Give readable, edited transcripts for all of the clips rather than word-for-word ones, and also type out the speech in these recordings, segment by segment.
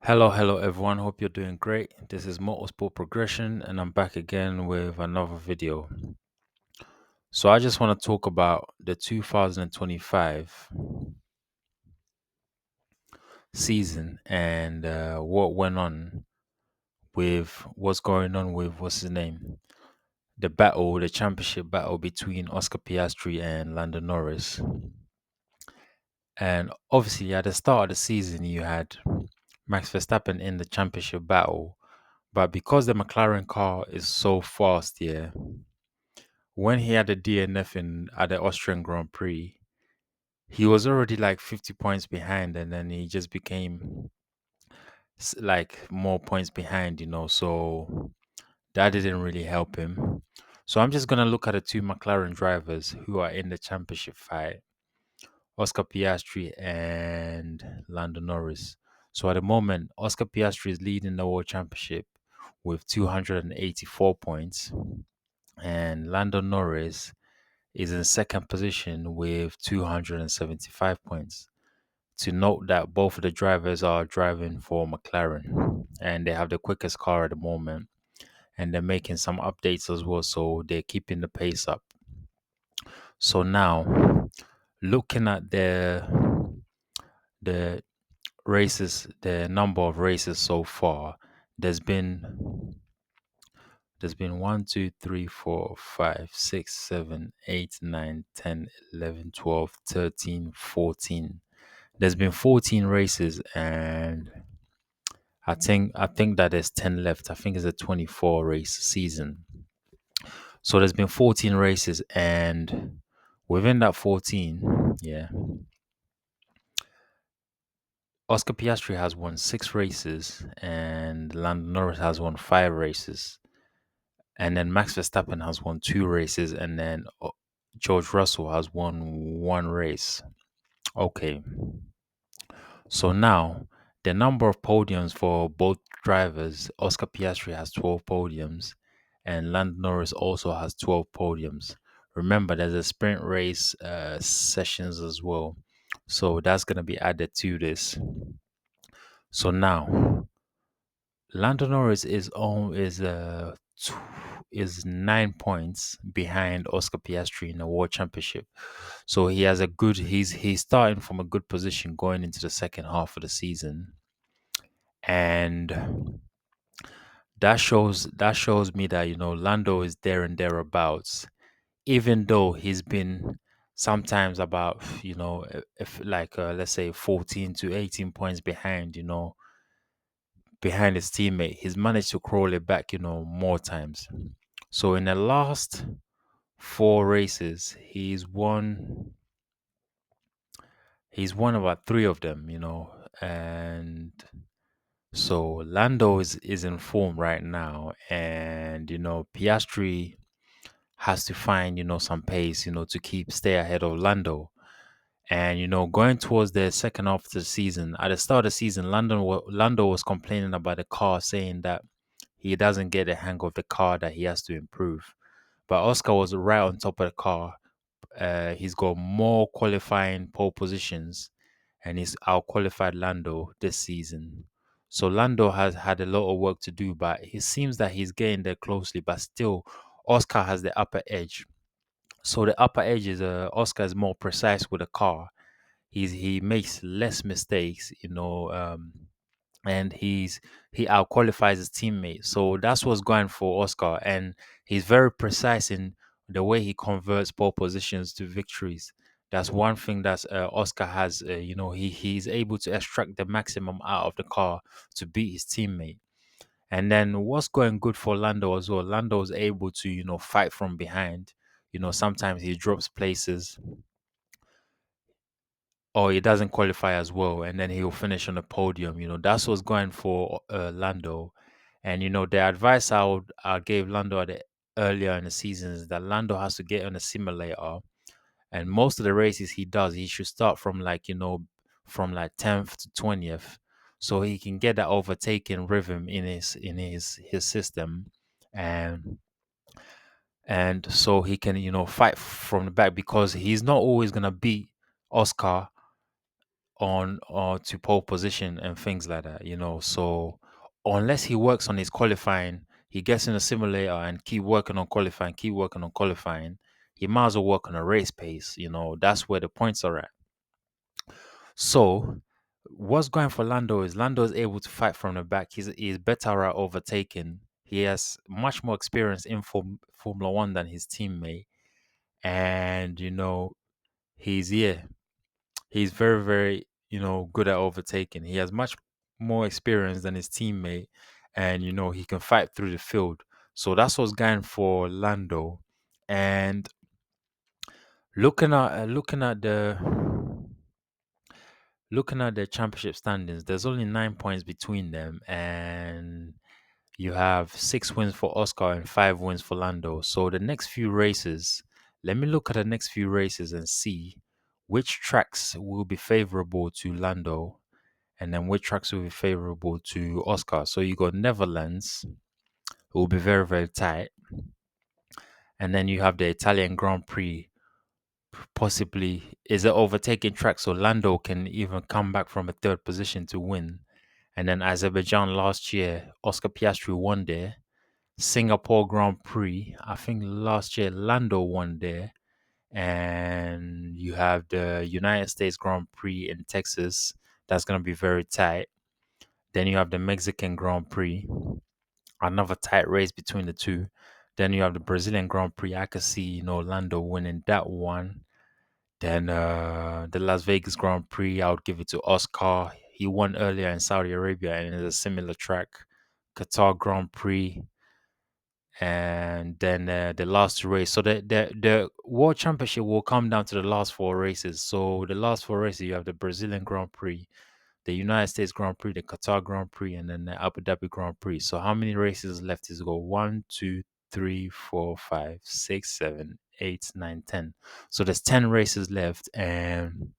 Hello everyone. Hope you're doing great. This is Motorsport Progression, and I'm back again with another video. So, I just want to talk about the 2025 season and what went on with what's going on with what's his name? The championship battle between Oscar Piastri and Lando Norris. And obviously, at the start of the season, you had Max Verstappen in the championship battle. But because the McLaren car is so fast, yeah, when he had a DNF at the Austrian Grand Prix, he was already like 50 points behind, and then he just became like more points behind. So that didn't really help him. So I'm just gonna look at the two McLaren drivers who are in the championship fight, Oscar Piastri and Lando Norris. So at the moment, Oscar Piastri is leading the World Championship with 284 points, and Lando Norris is in second position with 275 points. To note that both of the drivers are driving for McLaren and they have the quickest car at the moment, and they're making some updates as well, so they're keeping the pace up. So now, looking at the races, the number of races so far, there's been there's been 1, 2, 3, 4, 5, 6, 7, 8, 9, 10, 11, 12, 13, 14. There's been 14 races, and I think that there's 10 left. I think it's a 24 race season. So there's been 14 races, and within that 14, yeah, Oscar Piastri has won 6 races, and Lando Norris has won 5 races, and then Max Verstappen has won 2 races, and then George Russell has won 1 race. Okay, so now the number of podiums for both drivers, Oscar Piastri has 12 podiums, and Lando Norris also has 12 podiums. Remember, there's a sprint race sessions as well, so that's gonna be added to this. So now Lando Norris is 9 points behind Oscar Piastri in the World Championship. So he has a good he's starting from a good position going into the second half of the season. And that shows me that Lando is there and thereabouts, even though he's been sometimes about if like let's say 14 to 18 points behind his teammate. He's managed to crawl it back more times. So in the last 4 races, he's won about 3 of them. And so Lando is in form right now, and Piastri has to find some pace to stay ahead of Lando. And going towards the second half of the season, at the start of the season, Lando was complaining about the car, saying that he doesn't get the hang of the car, that he has to improve. But Oscar was right on top of the car. He's got more qualifying pole positions, and he's out qualified Lando this season. So Lando has had a lot of work to do, but it seems that he's getting there closely. But still, Oscar has the upper edge. So the upper edge is Oscar is more precise with the car. He makes less mistakes, and he out qualifies his teammate. So that's what's going for Oscar, and he's very precise in the way he converts pole positions to victories. That's one thing that Oscar has. He's able to extract the maximum out of the car to beat his teammate. And then what's going good for Lando as well? Lando is able to fight from behind. Sometimes he drops places or he doesn't qualify as well, and then he'll finish on the podium. That's what's going for Lando. And the advice I gave Lando earlier in the season is that Lando has to get on a simulator, and most of the races he does, he should start from from like 10th to 20th, so he can get that overtaking rhythm in his system, and so he can fight from the back, because he's not always gonna beat Oscar on or to pole position and things like that, So unless he works on his qualifying, he gets in a simulator and keep working on qualifying, he might as well work on a race pace, That's where the points are at. So what's going for Lando is able to fight from the back. He's better at overtaking. He has much more experience in Formula One than his teammate, and he's yeah he's very, very, good at overtaking. He has much more experience than his teammate, and he can fight through the field. So that's what's going for Lando. And looking at the championship standings, there's only 9 points between them, and you have 6 wins for Oscar and 5 wins for Lando. So the next few races, let me look at the next few races and see which tracks will be favorable to Lando and then which tracks will be favorable to Oscar. So you got Netherlands, it will be very, very tight. And then you have the Italian Grand Prix, possibly is an overtaking track, so Lando can even come back from a third position to win. And then Azerbaijan last year, Oscar Piastri won there. Singapore Grand Prix, I think last year Lando won there. And you have the United States Grand Prix in Texas. That's going to be very tight. Then you have the Mexican Grand Prix, another tight race between the two. Then you have the Brazilian Grand Prix. I could see, Lando winning that one. Then the Las Vegas Grand Prix, I would give it to Oscar. He won earlier in Saudi Arabia and it's a similar track. Qatar Grand Prix, and then the last race. So the World Championship will come down to the last 4 races. So the last 4 races, you have the Brazilian Grand Prix, the United States Grand Prix, the Qatar Grand Prix, and then the Abu Dhabi Grand Prix. So how many races left is go? 1, 2, 3, 4, 5, 6, 7, 8, 9, 10. So there's 10 races left, and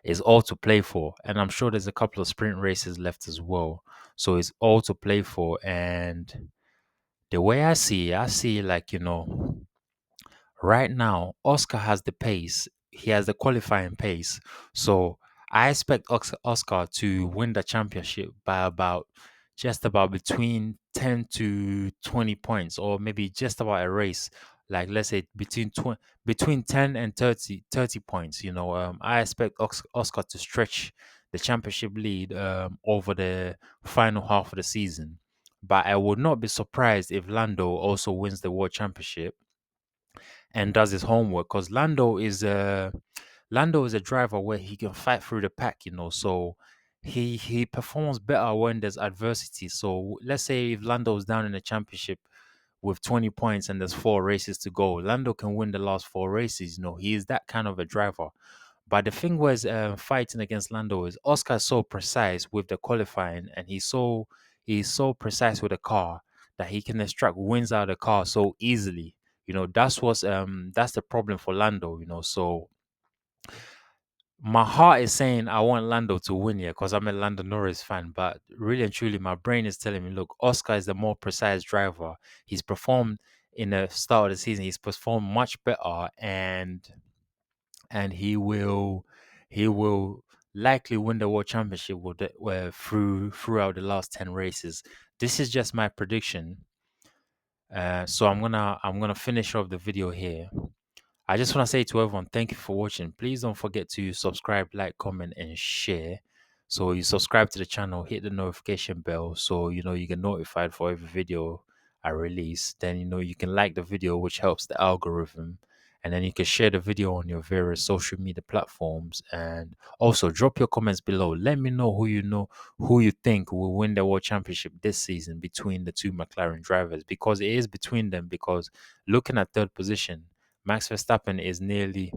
it's all to play for. And I'm sure there's a couple of sprint races left as well. So it's all to play for. And the way I see like, right now, Oscar has the pace. He has the qualifying pace. So I expect Oscar to win the championship by just about between 10 to 20 points, or maybe just about a race. Like, let's say between 10 and 30 points. I expect Oscar to stretch the championship lead over the final half of the season. But I would not be surprised if Lando also wins the world championship and does his homework, because Lando is a driver where he can fight through the pack, so he performs better when there's adversity. So let's say if Lando's down in the championship with 20 points and there's 4 races to go, Lando can win the last 4 races. He is that kind of a driver. But the thing was, fighting against Lando is Oscar's so precise with the qualifying, and he's so precise with the car that he can extract wins out of the car so easily. That's the problem for Lando. So my heart is saying I want Lando to win here because I'm a Lando Norris fan, but really and truly, my brain is telling me, look, Oscar is the more precise driver. He's performed in the start of the season. He's performed much better, and he will likely win the world championship throughout the last 10 races. This is just my prediction. So I'm gonna finish off the video here. I just want to say to everyone, thank you for watching. Please don't forget to subscribe, like, comment, and share. So you subscribe to the channel, hit the notification bell so you get notified for every video I release. Then you can like the video, which helps the algorithm. And then you can share the video on your various social media platforms. And also drop your comments below. Let me know who you think will win the World Championship this season between the two McLaren drivers. Because it is between them. Because looking at third position, Max Verstappen is nearly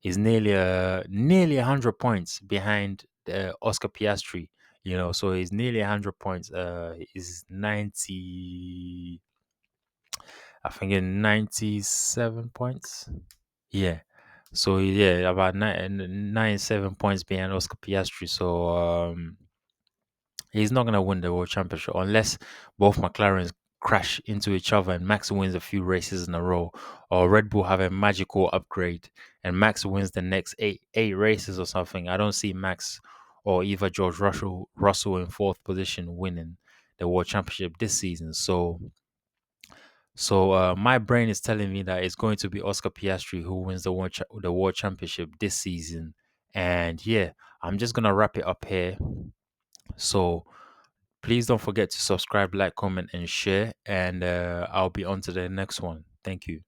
100 points behind Oscar Piastri. So he's nearly 100 points. Is 90, I think, in 97 points. Yeah. So yeah, about 97 points behind Oscar Piastri. So he's not gonna win the world championship unless both McLarens crash into each other and Max wins a few races in a row, or Red Bull have a magical upgrade and Max wins the next eight races or something, I don't see Max or either George Russell in fourth position winning the world championship this season. So my brain is telling me that it's going to be Oscar Piastri who wins the world championship this season. And yeah, I'm just gonna wrap it up here. So please don't forget to subscribe, like, comment, and share. And I'll be on to the next one. Thank you.